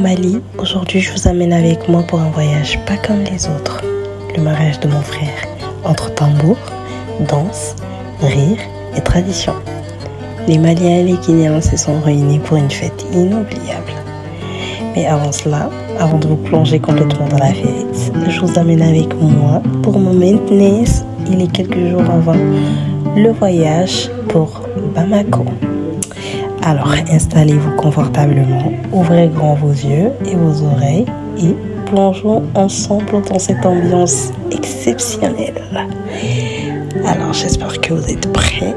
Mali. Aujourd'hui, je vous amène avec moi pour un voyage pas comme les autres. Le mariage de mon frère, entre tambour, danse, rire et tradition. Les Maliens et les Guinéens se sont réunis pour une fête inoubliable. Mais avant cela, avant de vous plonger complètement dans la fête, je vous amène avec moi pour me maintenir, il est quelques jours avant le voyage pour Bamako. Alors installez-vous confortablement, ouvrez grand vos yeux et vos oreilles et plongeons ensemble dans cette ambiance exceptionnelle. Alors j'espère que vous êtes prêts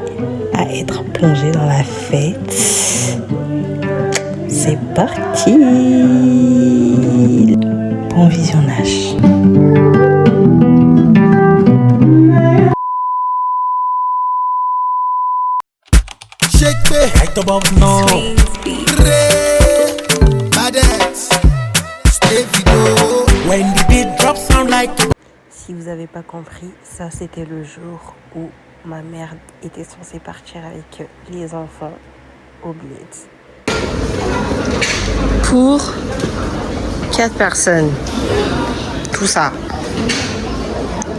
à être plongés dans la fête. C'est parti! Bon visionnage! Right about now. When the beat drops sound like. Si vous n'avez pas compris, ça c'était le jour où ma mère était censée partir avec les enfants au Blitz. Pour 4 personnes. Tout ça.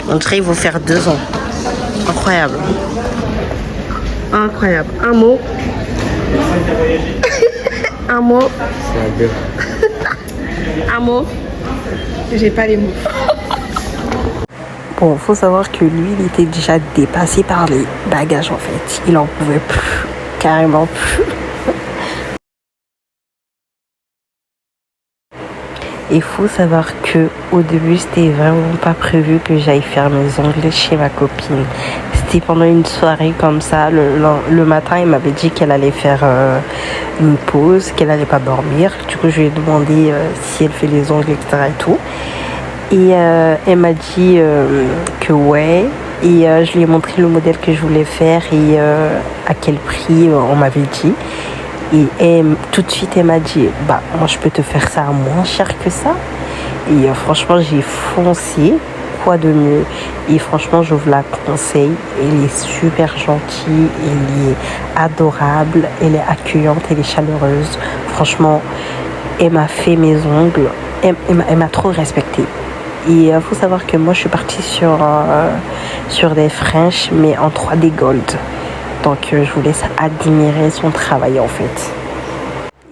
L'entrée, il faut faire 2 ans. Incroyable. Incroyable. Un mot. Un mot. Un mot. J'ai pas les mots. Bon, faut savoir que lui, il était déjà dépassé par les bagages en fait. Il en pouvait plus. Carrément plus. Il faut savoir que au début, c'était vraiment pas prévu que j'aille faire mes ongles chez ma copine. C'était pendant une soirée comme ça. Le matin, il m'avait dit qu'elle allait faire une pause, qu'elle allait pas dormir. Du coup, je lui ai demandé si elle fait les ongles, etc. et tout. Et elle m'a dit que ouais. Et je lui ai montré le modèle que je voulais faire et à quel prix on m'avait dit. Et tout de suite, elle m'a dit, bah, moi, je peux te faire ça à moins cher que ça. Et franchement, j'ai foncé. Quoi de mieux? Et franchement, je vous la conseille. Elle est super gentille, elle est adorable, elle est accueillante, elle est chaleureuse. Franchement, elle m'a fait mes ongles. Elle m'a trop respectée. Et il faut savoir que moi, je suis partie sur des French, mais en 3D Gold. Donc je vous laisse admirer son travail en fait.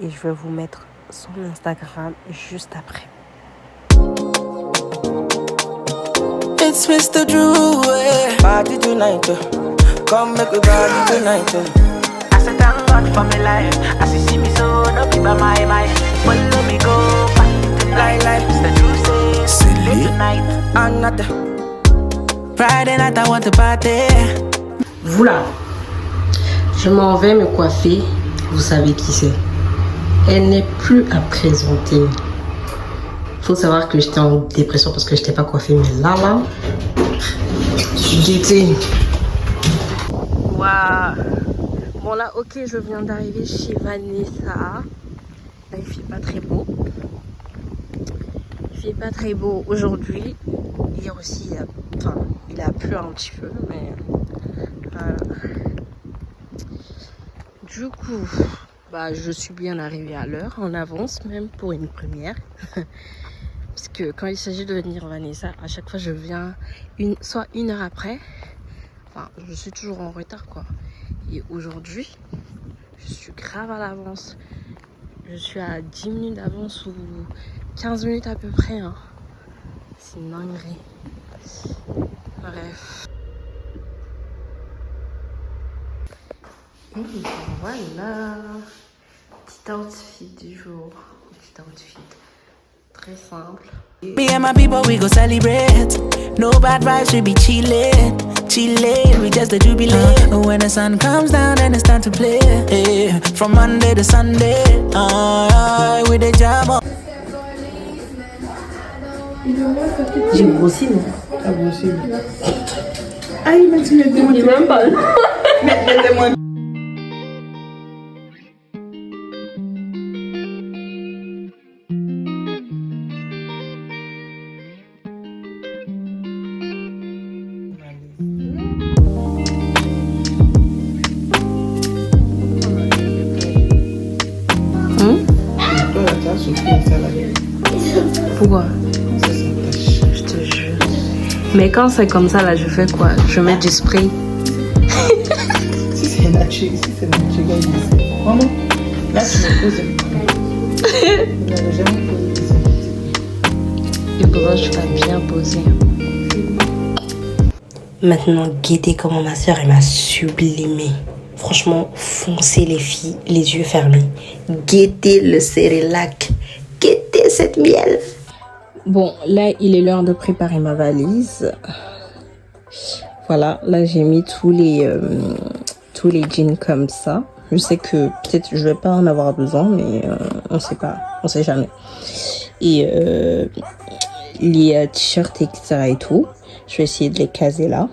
Et je vais vous mettre son Instagram juste après. It's Mr. Drew, yeah. Party tonight, come make we party tonight. I said thank God for my life. As you see me so, no be by my mind. Follow me go, party tonight. Like Mr. Drew say, late tonight. Another Friday night I want to party. Voilà. Je m'en vais me coiffer. Vous savez qui c'est. Elle n'est plus à présenter. Faut savoir que j'étais en dépression parce que je n'étais pas coiffée. Mais là, j'étais... Waouh. Bon là, ok, je viens d'arriver chez Vanessa. Là, il fait pas très beau. Il fait pas très beau aujourd'hui. Hier aussi, il a plu un petit peu. Mais voilà. Du coup, bah, je suis bien arrivée à l'heure, en avance même pour une première. Parce que quand il s'agit de venir Vanessa, à chaque fois je viens soit une heure après. Enfin, je suis toujours en retard quoi. Et aujourd'hui, je suis grave à l'avance. Je suis à 10 minutes d'avance ou 15 minutes à peu près. Hein. C'est une dinguerie. Bref. Et voilà, petit outfit du jour, petit outfit très simple. Me and my people we go celebrate. No bad vibes, we be chillin', chillin', we just a jubilate. When the sun comes down, then it's time to play. From Monday to Sunday, with the jam on. J'ai grossi, non? T'as grossi. Ah, il m'a dit, mettez-moi. Il même pas. Mettez-moi. Sophie. ça là. Pourquoi? Ça s'attache. Je te jure. Mais quand c'est comme ça, là, je fais quoi? Je mets du spray. Si c'est naturel, gars, vraiment. Là, tu me poses. J'avais jamais posé ça. Il faudra que je fasse bien poser. Maintenant, guettez comment ma soeur m'a sublimée. Franchement, foncez les filles, les yeux fermés. Guettez le cérélac. Guettez cette miel. Bon, là, il est l'heure de préparer ma valise. Voilà, là, j'ai mis tous les jeans comme ça. Je sais que peut-être je vais pas en avoir besoin, mais on sait pas, on sait jamais. Et les t-shirts, etc. et tout, je vais essayer de les caser là.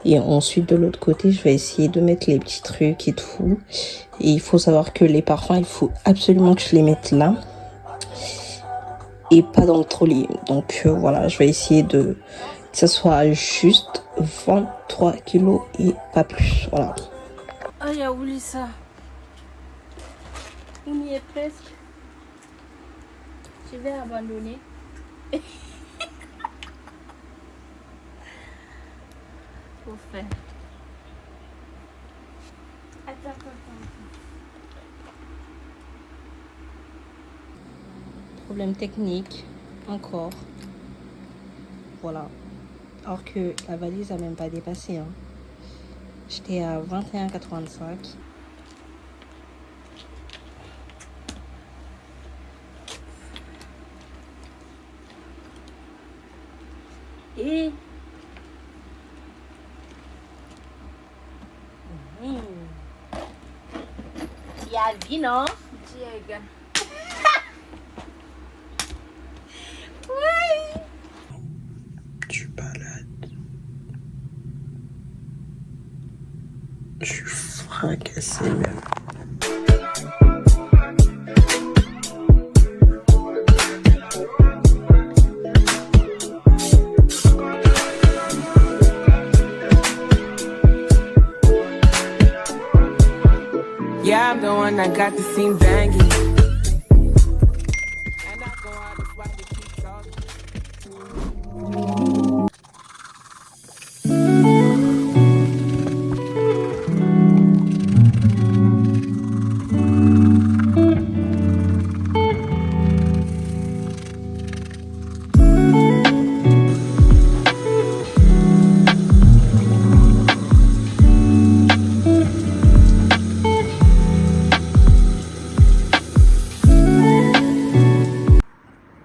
Et ensuite, de l'autre côté, je vais essayer de mettre les petits trucs et tout. Et il faut savoir que les parfums, il faut absolument que je les mette là. Et pas dans le trolley. Donc voilà, je vais essayer que ça soit juste 23 kilos et pas plus. Voilà. Ah, il y a oublié ça. On y est presque. Je vais abandonner. Faut faire. Attends. Problème technique, encore. Voilà. Alors que la valise a même pas dépassé. Hein. J'étais à 21,85. Et tu as vu, non? Diego. Oui. Tu balades. Je suis fracassé même. Yeah, I'm the one that got the scene banging. And I go out and fight to keep talking.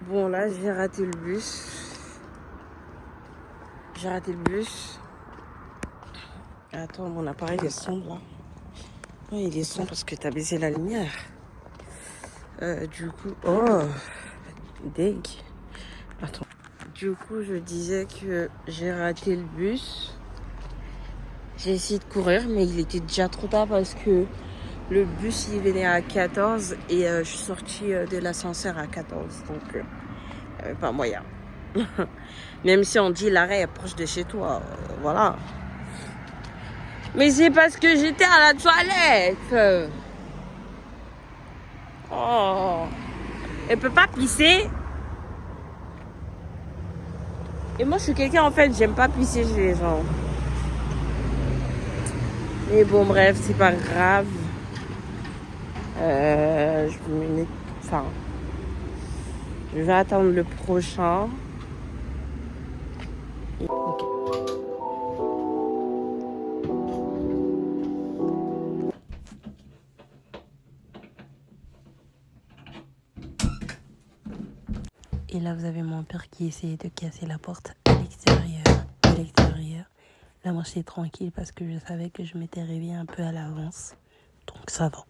Bon, là, j'ai raté le bus. Attends, mon appareil est sombre là. Oui, il est sombre parce que t'as baissé la lumière. Du coup, oh, deg. Attends. Du coup, je disais que j'ai raté le bus. J'ai essayé de courir, mais il était déjà trop tard parce que le bus il venait à 14 et je suis sortie de l'ascenseur à 14. Donc, pas moyen. Même si on dit l'arrêt est proche de chez toi, voilà. Mais c'est parce que j'étais à la toilette. Oh, elle peut pas pisser. Et moi, je suis quelqu'un, en fait, j'aime pas pisser chez les gens. Mais bon, bref, c'est pas grave. Je vais attendre le prochain. Ok. Et là, vous avez mon père qui essayait de casser la porte à l'extérieur. Là, moi, j'étais tranquille parce que je savais que je m'étais réveillée un peu à l'avance. Donc, ça va.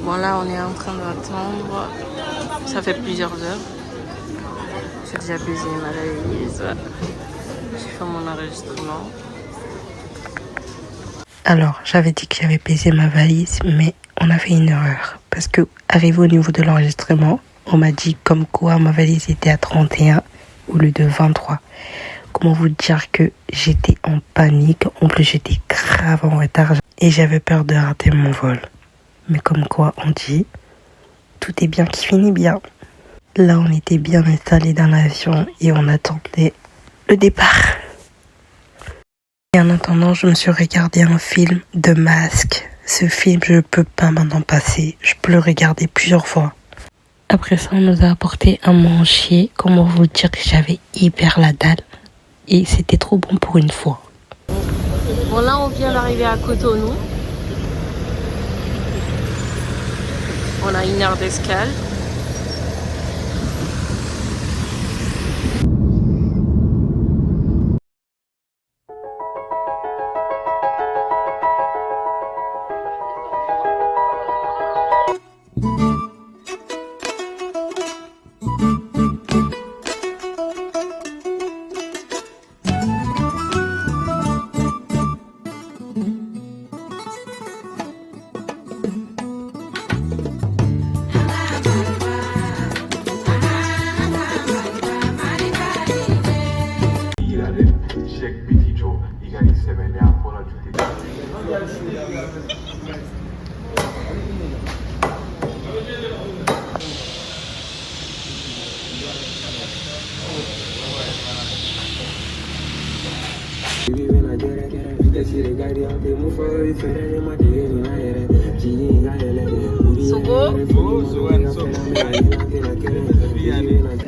Bon là on est en train d'attendre, ça fait plusieurs heures. J'ai déjà baisé ma valise, j'ai fait mon enregistrement. Alors j'avais dit que j'avais baisé ma valise, mais on a fait une erreur. Parce que arrivé au niveau de l'enregistrement, on m'a dit comme quoi ma valise était à 31 au lieu de 23. Comment vous dire que j'étais en panique, en plus j'étais grave en retard et j'avais peur de rater mon vol. Mais comme quoi on dit, tout est bien qui finit bien. Là on était bien installés dans l'avion et on attendait le départ. Et en attendant je me suis regardé un film de Masque. Ce film je ne peux pas maintenant passer, je peux le regarder plusieurs fois. Après ça on nous a apporté un manger, comment vous dire que j'avais hyper la dalle. Et c'était trop bon pour une fois. Bon là on vient d'arriver à Cotonou. On a 1 heure d'escale.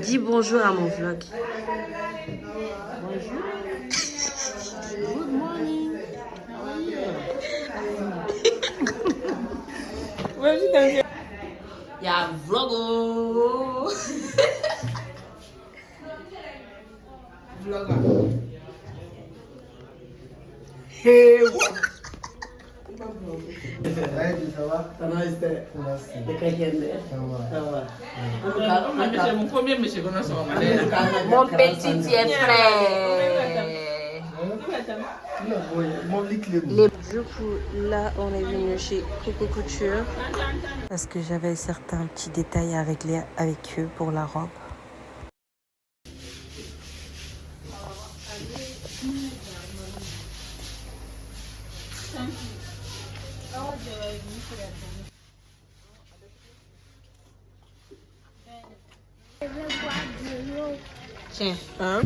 Dis bonjour à mon vlog. Bonjour. Good morning. How are you? Yeah, vlogo. Vlogger. Hey, what? C'est mon premier monsieur qu'on a sur Mon petit frère. Du coup, là, on est venu chez Coco Couture parce que j'avais certains petits détails à régler avec eux pour la robe. Tiens, hein?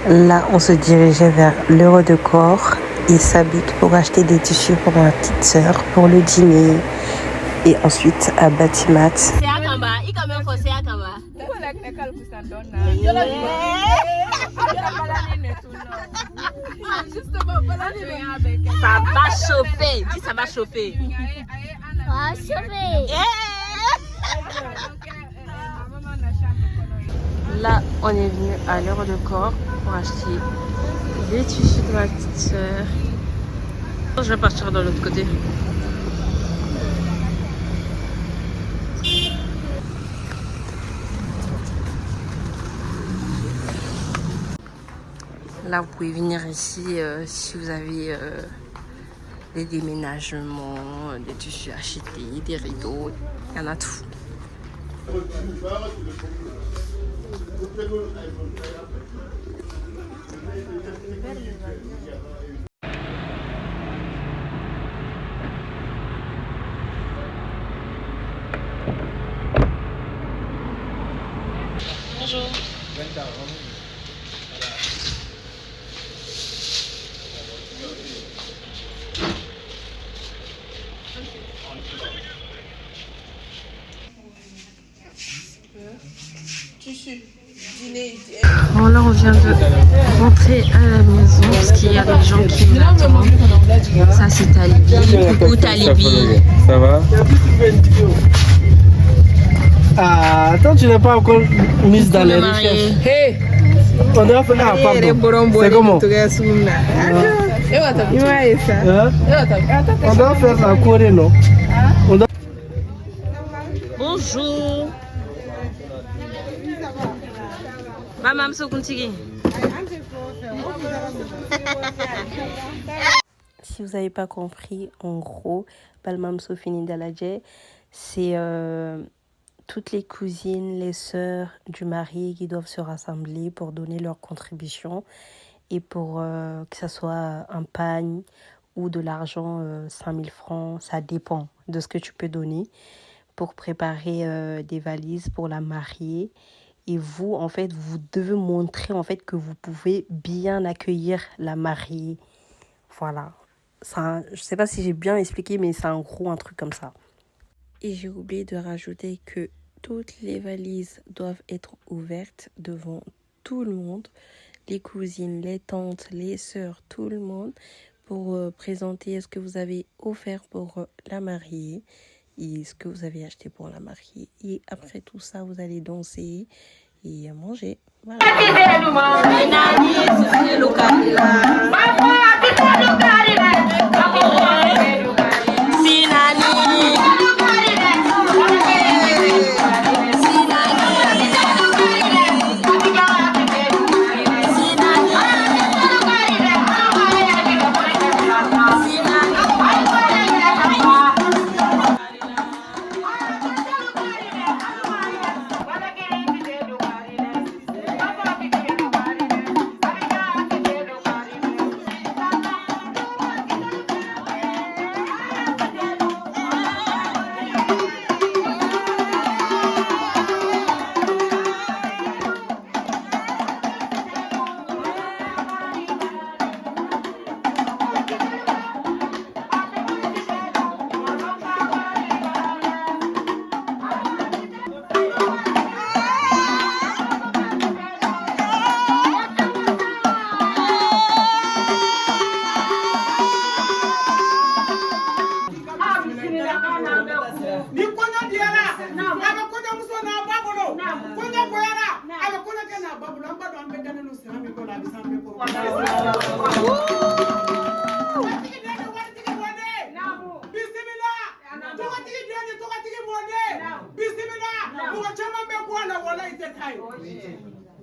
Là, on se dirigeait vers l'Euro de Corps et Sabic pour acheter des tissus pour ma petite sœur pour le dîner. Et ensuite à Batimat. Ça va chauffer. Dis ça va chauffer. Ça va chauffer. Là, on est venu à l'Euro de Corps pour acheter des tissus de ma petite sœur. Je vais partir de l'autre côté. Là, vous pouvez venir ici si vous avez des déménagements, des tissus achetés, des rideaux, il y en a tout. Bonjour. Bon là on vient de rentrer à la maison parce qu'il y a des gens qui m'attendent. Ça c'est Talibi. Coucou Talibi. Ça va? Ah, attends, tu n'es pas encore mise dans les recherches. Hey! On doit faire un pardon. C'est comment? On doit faire la Corée, non? Bonjour. Maman, so continue. Si vous n'avez pas compris, en gros, Balmam Sofini Daladje, c'est toutes les cousines, les sœurs du mari qui doivent se rassembler pour donner leur contribution et pour que ce soit un pagne ou de l'argent, 5000 francs, ça dépend de ce que tu peux donner pour préparer des valises pour la mariée. Et vous, en fait, vous devez montrer en fait que vous pouvez bien accueillir la mariée. Voilà. Ça, je ne sais pas si j'ai bien expliqué, mais c'est en gros un truc comme ça. Et j'ai oublié de rajouter que toutes les valises doivent être ouvertes devant tout le monde. Les cousines, les tantes, les sœurs, tout le monde. Pour présenter ce que vous avez offert pour la mariée. Et ce que vous avez acheté pour la mariée. Et après tout ça, vous allez danser et manger. Voilà.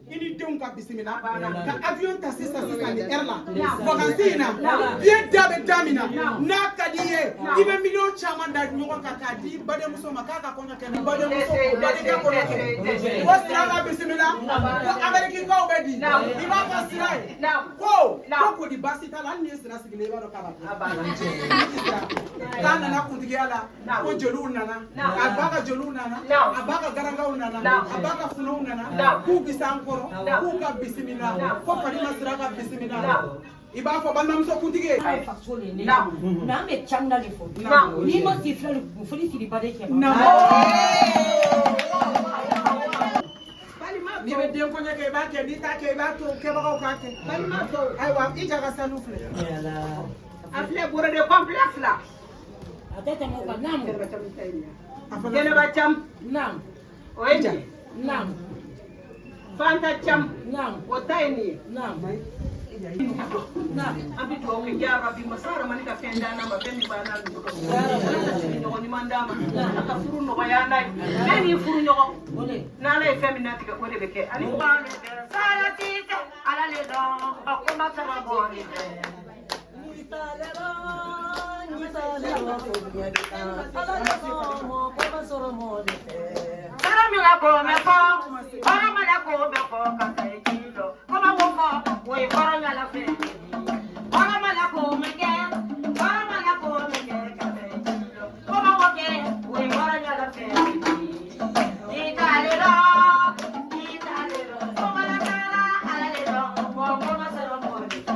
Ini denw ka bisimila ka avion ta sisan ni air la vacances in na bien da bɛ da min na n'a ka di ye i bɛ miliyɔn caman da ɲɔgɔn kan k'a di badenmuso ma k'a ka kɔɲɔ kɛ ni badenmuso badikɛ kɔɲɔ kɛ o sira la bisimila ko amɛrikikaw bɛ di i b'a ka sira ye ko kodi baasi t'a la hali n'i ye sira sigilen i b'a dɔn k'a b'a k'a nana kuntigiya la ko jeliw nana a ba ka jeliw nana a ba ka garangaw nana a ba ka funɛw nana k'u bi s'an kɔrɔ k'u ka bisimila ko Farima Sira ka bisimila i b'a fɔ balimamuso kuntigi ye faso le ne mais an bɛ camina de fɔ n'i ma si filɛ foli siri baden kɛ n'i bɛ den kɔɲɔ kɛ i b'a kɛ n'i t'a kɛ i b'a to kɛbagaw k'a kɛ balima tɔw ayiwa i ja ka sanu filɛ a filɛ bɔrɛ de complet fila a tɛ tɛmɛ o kan naamu Jɛnɛba Cam naamu o ye ja naamu Fanta Cam naamu o ta ye nin ye naamu an bɛ dugawu kɛ jara bi masa Ramani ka fɛn d'an ma fɛn min b'an n'a dugu ka sigi ɲɔgɔn ɲuman d'a ma a ka furu nɔgɔya n'a ye bɛɛ n'i furu ɲɔgɔn n'Ala ye fɛn min natigɛ o de bɛ kɛ ani salati tɛ Ala le dɔn a kuma tɛ ka bɔ nin fɛ. Saramila ko me fɔ, Faramala ko bɛ fɔ ka taa ji lɔ. Kɔma ko fɔ, o ye Farala fɛ. Faramala ko me kɛ, Faramala ko me kɛ ka taa ji lɔ. Kɔma ko kɛ, o ye Farala fɛ. I t'ale lɔ, Kɔmala kɛra ale le lɔ, kɔma sɔrɔ mɔɔ de fɛ.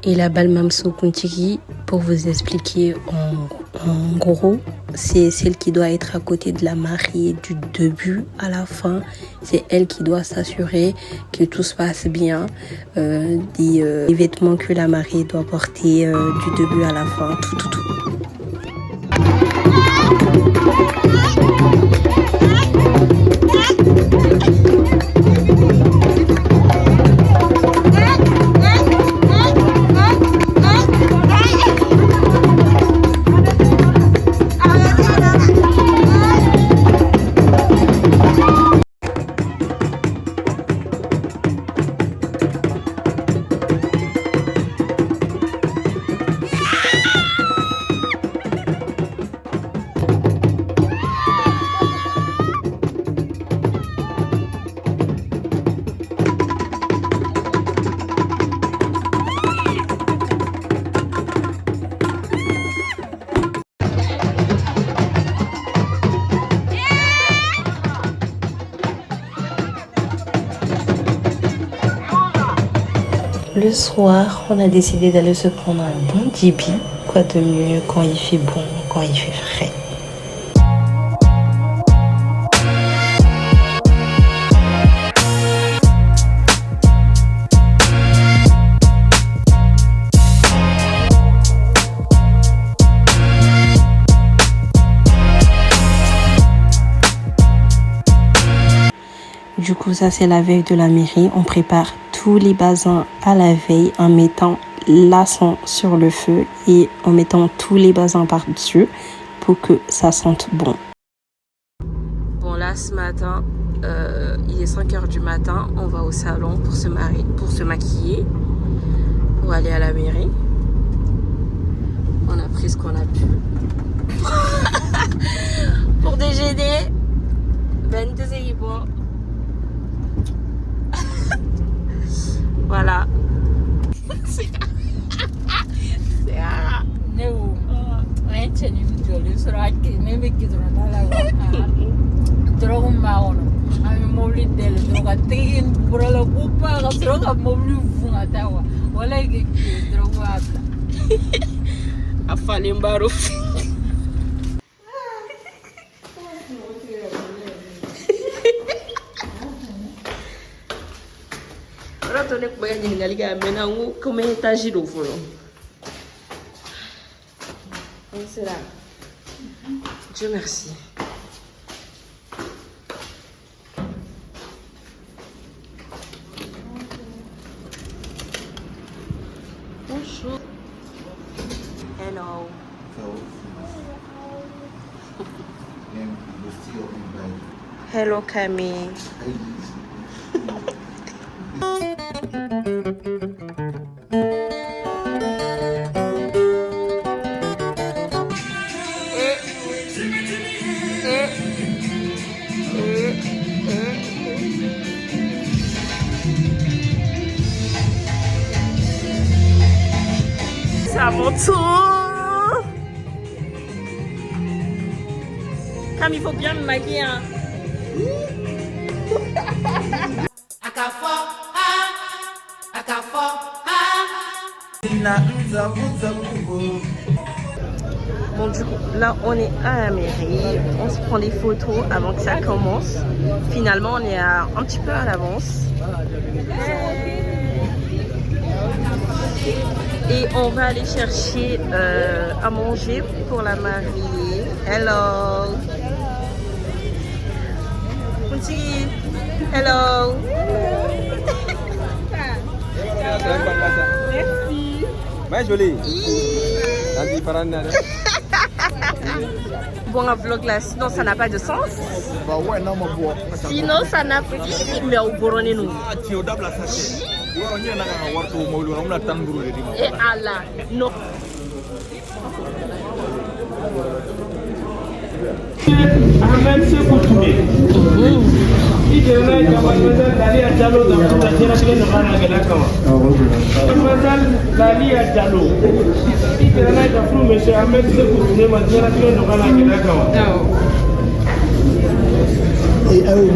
Et la Balmamso Kuntigi, pour vous expliquer en gros, c'est celle qui doit être à côté de la mariée du début à la fin. C'est elle qui doit s'assurer que tout se passe bien, des vêtements que la mariée doit porter du début à la fin, tout. Le soir, on a décidé d'aller se prendre un bon dibi. Quoi de mieux quand il fait bon, quand il fait frais. Du coup, ça c'est la veille de la mairie. On prépare tous les basins à la veille en mettant l'encens sur le feu et en mettant tous les basins par-dessus pour que ça sente bon. Bon là ce matin, il est 5h du matin. On va au salon pour se maquiller, pour aller à la mairie. On a pris ce qu'on a pu. Pour déjeuner, ben bon. Voilà. C'est là. Dieu merci. Bonjour. Hello. Hello Camille. C'est à mon tour. Comme il faut bien me maquiller. Hein. Bon du coup, là on est à la mairie, on se prend des photos avant que ça commence. Finalement on est un petit peu à l'avance. Et on va aller chercher à manger pour la mariée. Hello. Merci. Hello. Merci. Mais jolie. Bon, un vlog là, sinon ça n'a pas de sens. Bah ouais, non, mon bois. Sinon ça n'a pas de sens. Mais au Boronais nous. Ah, tu es au double assassin. Et Allah, non. Ahmed Sekou Touré. Il est là, il y a mademoiselle Lalia Diallo dans toute la génération de Ranagedakama. Mademoiselle Lalia Diallo. Il est là, il y a monsieur Ahmed Sekou Touré dans la génération de Ranagedakama. Et à eux,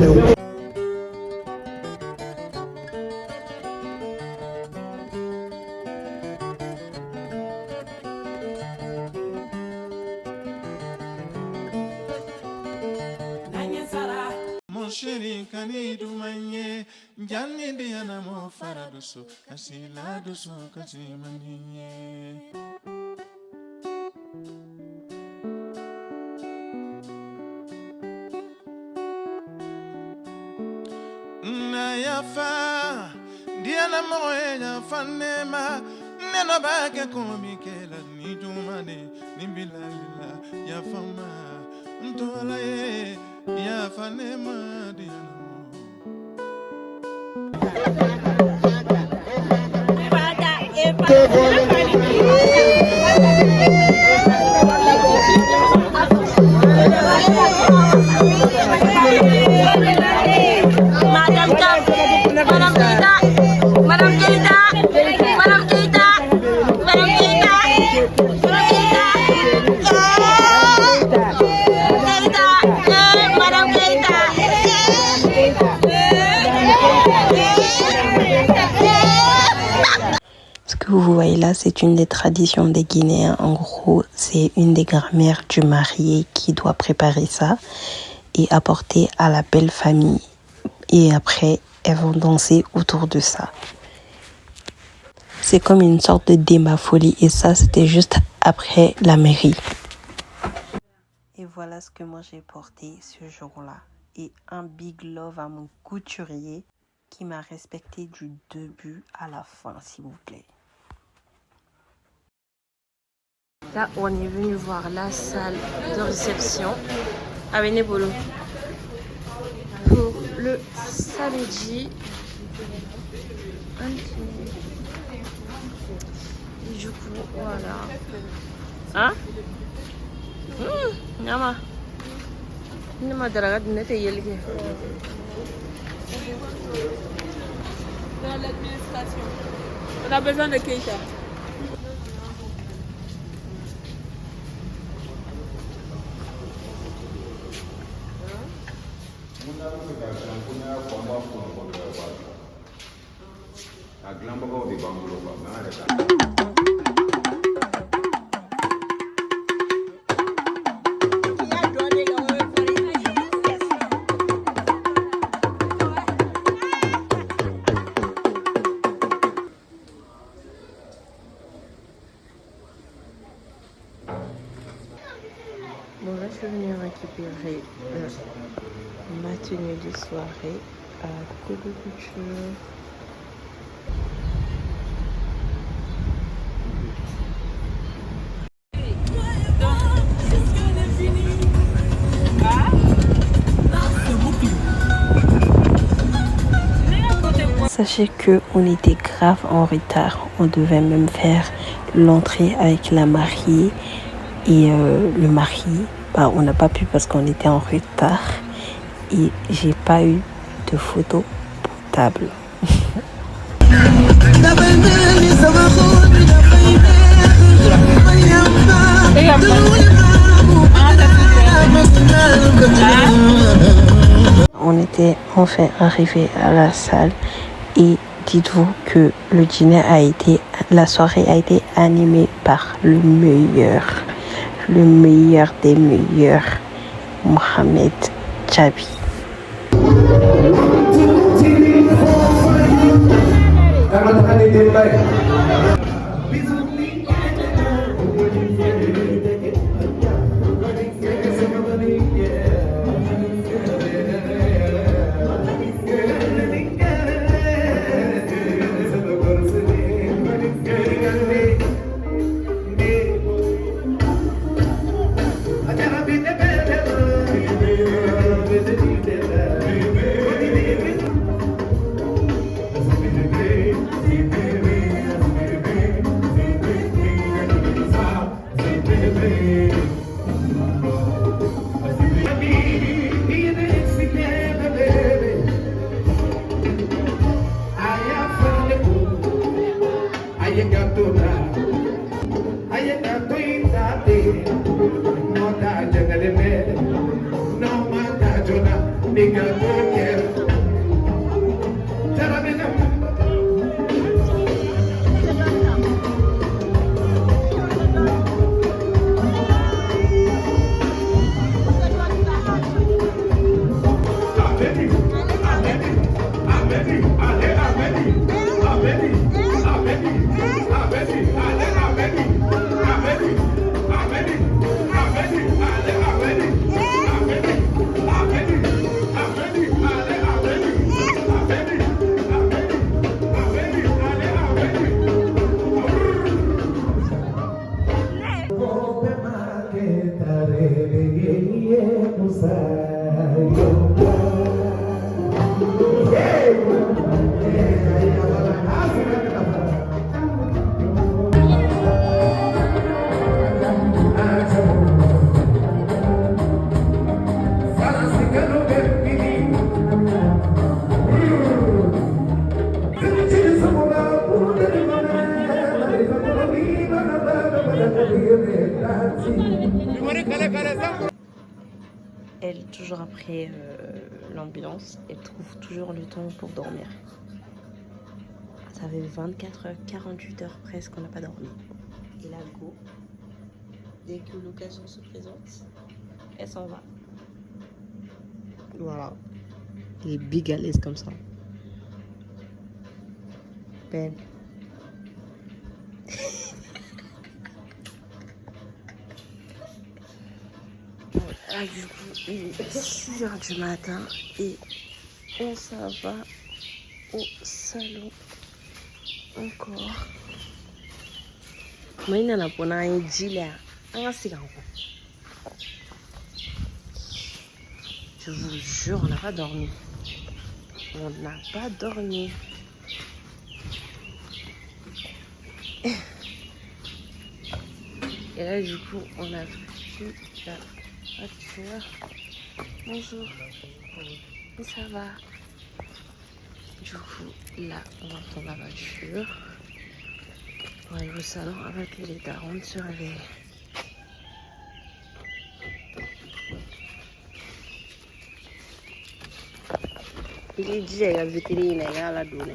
Chéri kani dumanye jani diana mo faraduso kasila duso kasimaniye na yafa diana mo ya fanema neno bake komikela ni dumane ni bilalila ya fama ntola ye ya fanema diana. voyez là, c'est une des traditions des Guinéens. En gros, c'est une des grand-mères du marié qui doit préparer ça et apporter à la belle famille. Et après, elles vont danser autour de ça. C'est comme une sorte de débat folie. Et ça, c'était juste après la mairie. Et voilà ce que moi j'ai porté ce jour-là. Et un big love à mon couturier qui m'a respecté du début à la fin, s'il vous plaît. Là, on est venu voir la salle de réception à Benebolo pour le samedi. Et du coup, voilà. Hein? Nyama. Nyama daragat nete yelke. Dans l'administration. On a besoin de Keisha. Bon, là, je suis venue récupérer ma tenue de soirée à Coco Couture. Sachez qu'on était grave en retard. On devait même faire l'entrée avec la mariée et le mari. Bah, on n'a pas pu parce qu'on était en retard. Et j'ai pas eu de photos potables. On était enfin arrivé à la salle et dites-vous que la soirée a été animée par le meilleur des meilleurs, Mohamed Jabi. Elle, toujours après l'ambulance, elle trouve toujours le temps pour dormir. Ça fait 24 heures, 48 heures presque qu'on n'a pas dormi. Et la go, dès que l'occasion se présente, elle s'en va. Voilà. Elle est big à l'aise comme ça. Ben. Voilà, du coup, il est 6 heures du matin et on s'en va au salon encore. Moi, il y en a pour un gilet. Je vous jure, on n'a pas dormi. On n'a pas dormi. Et là, du coup, on a pris la voiture. Bonjour. Et ça va? Du coup, là, on va prendre la voiture. On va aller au salon avec les darons se réveiller. Il est dit à vétérinaire à la donner.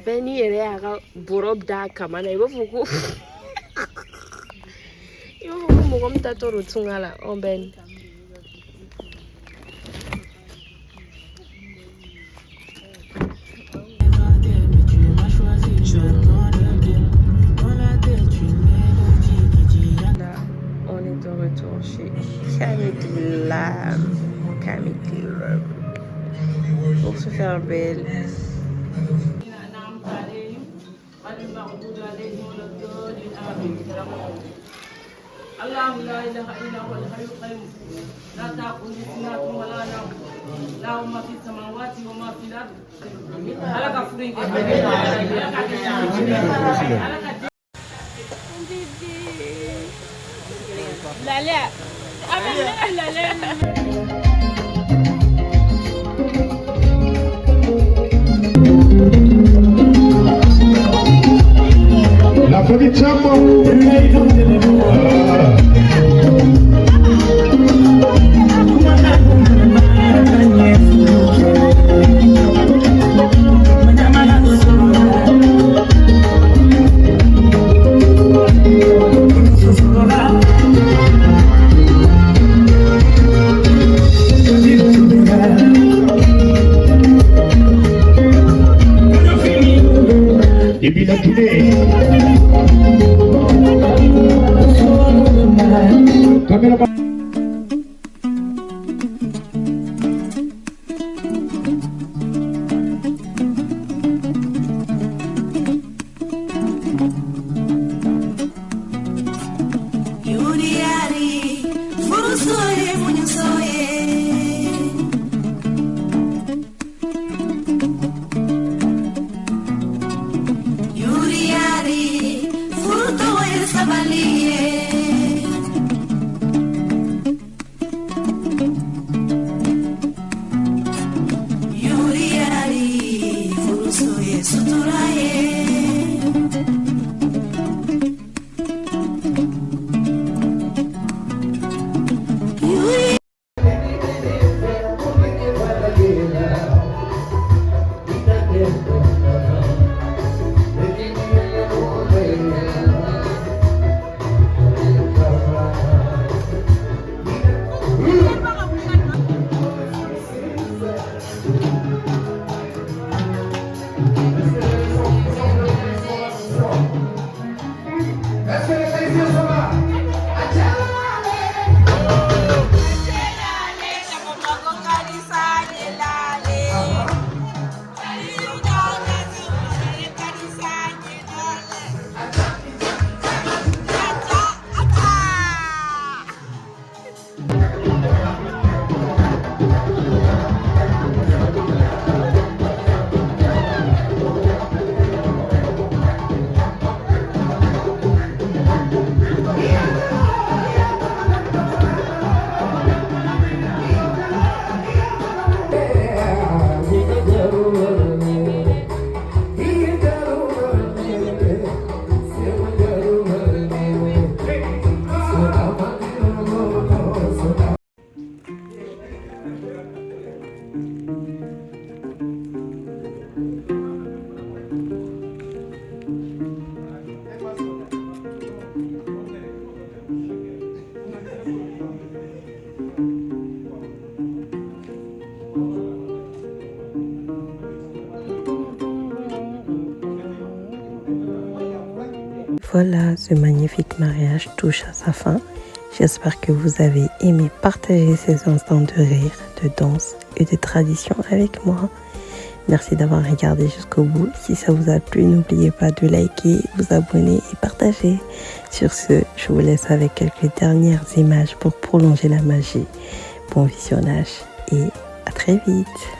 Benny est à Borob Dakamana. Il va vous il va vous comme Tatoro Tungala en Ben. Là, on est de retour chez Camille Glam. Pour se faire belle. الله لا اله الا هو الحي القيوم لا تاخذه سنه ولا نوم له ما في السماوات وما في الارض على كفرك لا لا لا لا La famille Chambo. Et puis la tournée. Voilà, ce magnifique mariage touche à sa fin. J'espère que vous avez aimé partager ces instants de rire, de danse et de tradition avec moi. Merci d'avoir regardé jusqu'au bout. Si ça vous a plu, n'oubliez pas de liker, vous abonner et partager. Sur ce, je vous laisse avec quelques dernières images pour prolonger la magie. Bon visionnage et à très vite.